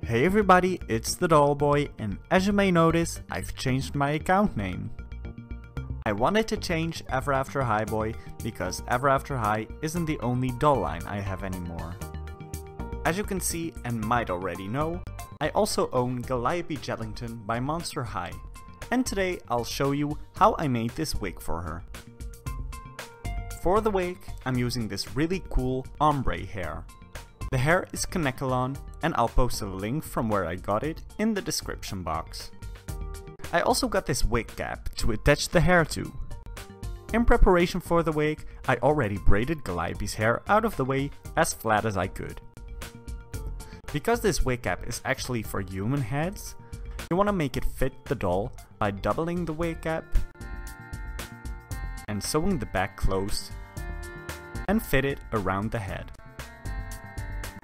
Hey everybody, it's TheDollBoy, and as you may notice, I've changed my account name. I wanted to change Ever After High Boy because Ever After High isn't the only doll line I have anymore. As you can see and might already know, I also own Gooliope Jellington by Monster High, and today I'll show you how I made this wig for her. For the wig, I'm using this really cool ombre hair. The hair is Kanekalon, and I'll post a link from where I got it in the description box. I also got this wig cap to attach the hair to. In preparation for the wig, I already braided Gooliope's hair out of the way as flat as I could. Because this wig cap is actually for human heads, you want to make it fit the doll by doubling the wig cap and sewing the back closed and fit it around the head.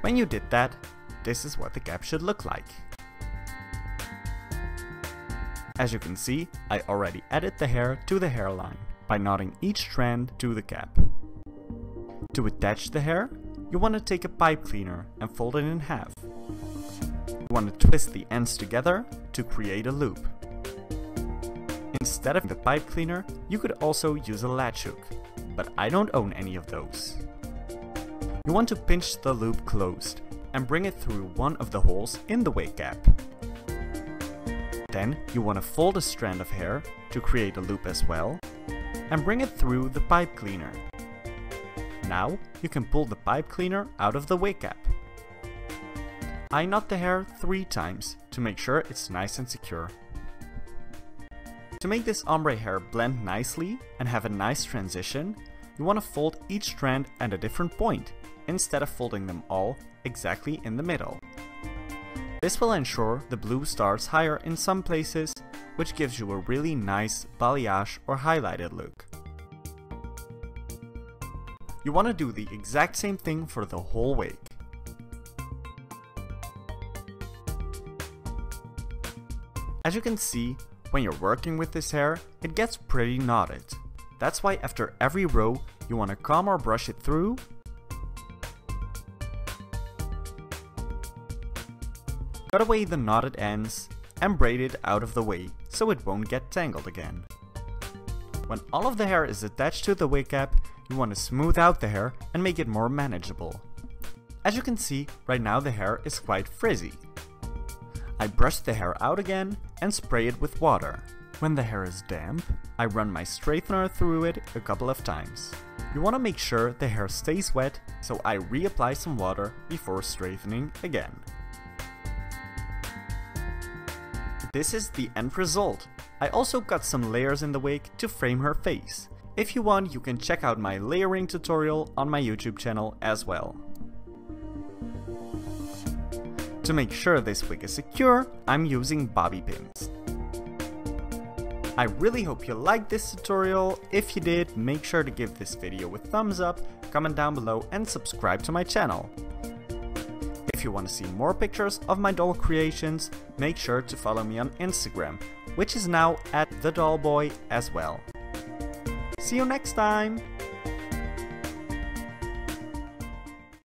When you did that, this is what the cap should look like. As you can see, I already added the hair to the hairline by knotting each strand to the cap. To attach the hair, you want to take a pipe cleaner and fold it in half. You want to twist the ends together to create a loop. Instead of the pipe cleaner, you could also use a latch hook, but I don't own any of those. You want to pinch the loop closed and bring it through one of the holes in the wig cap. Then you want to fold a strand of hair to create a loop as well and bring it through the pipe cleaner. Now you can pull the pipe cleaner out of the wig cap. I knot the hair 3 times to make sure it's nice and secure. To make this ombre hair blend nicely and have a nice transition, you want to fold each strand at a different point, instead of folding them all exactly in the middle. This will ensure the blue starts higher in some places, which gives you a really nice balayage or highlighted look. You want to do the exact same thing for the whole wig. As you can see, when you're working with this hair, it gets pretty knotted. That's why after every row, you want to comb or brush it through, cut away the knotted ends, and braid it out of the way so it won't get tangled again. When all of the hair is attached to the wig cap, you want to smooth out the hair and make it more manageable. As you can see, right now the hair is quite frizzy. I brush the hair out again and spray it with water. When the hair is damp, I run my straightener through it a couple of times. You want to make sure the hair stays wet, so I reapply some water before straightening again. This is the end result. I also cut some layers in the wig to frame her face. If you want, you can check out my layering tutorial on my YouTube channel as well. To make sure this wig is secure, I'm using bobby pins. I really hope you liked this tutorial. If you did, make sure to give this video a thumbs up, comment down below and subscribe to my channel. If you want to see more pictures of my doll creations, make sure to follow me on Instagram, which is now at TheDollBoy as well. See you next time!